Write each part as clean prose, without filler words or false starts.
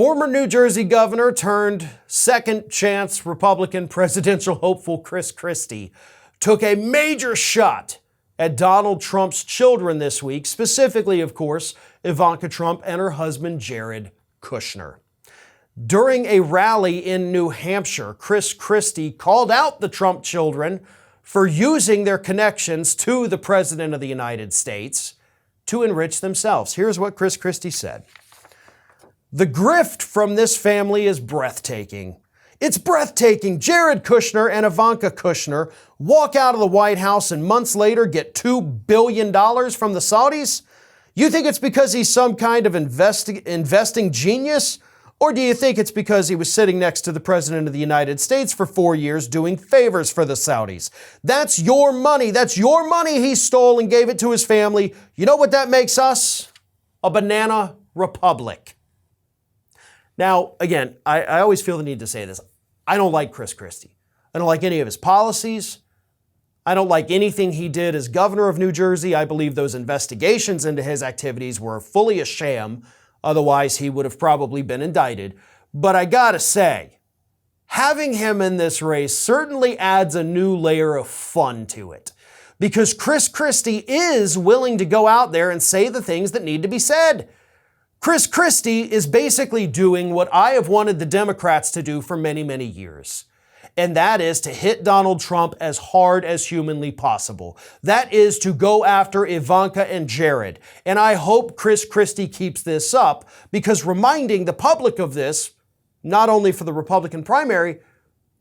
Former New Jersey governor turned second chance Republican presidential hopeful Chris Christie took a major shot at Donald Trump's children this week, specifically, of course, Ivanka Trump and her husband Jared Kushner. During a rally in New Hampshire, Chris Christie called out the Trump children for using their connections to the President of the United States to enrich themselves. Here's what Chris Christie said. "The grift from this family is breathtaking. It's breathtaking. Jared Kushner and Ivanka Kushner walk out of the White House and months later get $2 billion from the Saudis? You think it's because he's some kind of investing genius? Or do you think it's because he was sitting next to the President of the United States for 4 years doing favors for the Saudis? That's your money. That's your money he stole and gave it to his family. You know what that makes us? A banana republic." Now, again, I always feel the need to say this. I don't like Chris Christie. I don't like any of his policies. I don't like anything he did as governor of New Jersey. I believe those investigations into his activities were fully a sham. Otherwise, he would have probably been indicted. But I gotta say, having him in this race certainly adds a new layer of fun to it. Because Chris Christie is willing to go out there and say the things that need to be said. Chris Christie is basically doing what I have wanted the Democrats to do for many, many years. And that is to hit Donald Trump as hard as humanly possible. That is to go after Ivanka and Jared. And I hope Chris Christie keeps this up, because reminding the public of this, not only for the Republican primary,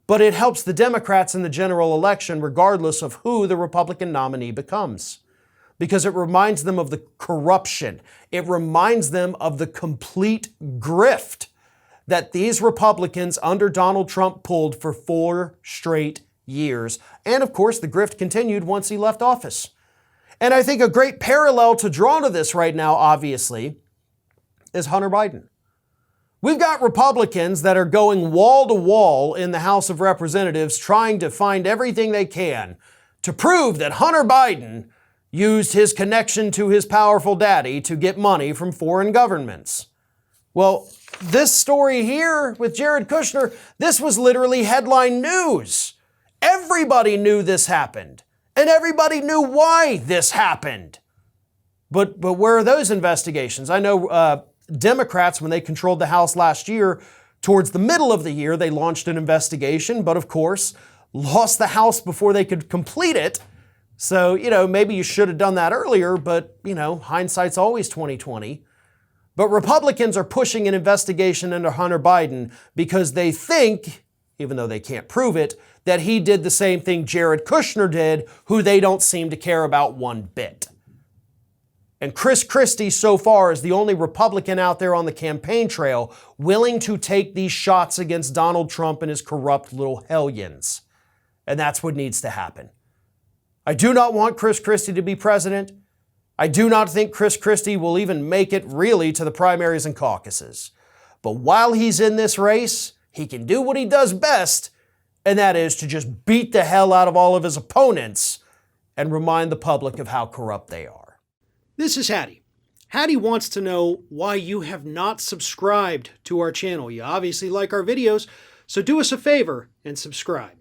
but it helps the Democrats in the general election regardless of who the Republican nominee becomes. Because it reminds them of the corruption. It reminds them of the complete grift that these Republicans under Donald Trump pulled for 4 straight years. And of course, the grift continued once he left office. And I think a great parallel to draw to this right now, obviously, is Hunter Biden. We've got Republicans that are going wall to wall in the House of Representatives trying to find everything they can to prove that Hunter Biden used his connection to his powerful daddy to get money from foreign governments. Well, this story here with Jared Kushner, this was literally headline news. Everybody knew this happened, and everybody knew why this happened. But where are those investigations? I know Democrats, when they controlled the House last year, towards the middle of the year, they launched an investigation, but of course, lost the House before they could complete it. So, maybe you should have done that earlier, but, hindsight's always 20/20. But Republicans are pushing an investigation into Hunter Biden because they think, even though they can't prove it, that he did the same thing Jared Kushner did, who they don't seem to care about one bit. And Chris Christie so far is the only Republican out there on the campaign trail willing to take these shots against Donald Trump and his corrupt little hellions. And that's what needs to happen. I do not want Chris Christie to be president. I do not think Chris Christie will even make it really to the primaries and caucuses. But while he's in this race, he can do what he does best, and that is to just beat the hell out of all of his opponents and remind the public of how corrupt they are. This is Hattie. Hattie wants to know why you have not subscribed to our channel. You obviously like our videos, so do us a favor and subscribe.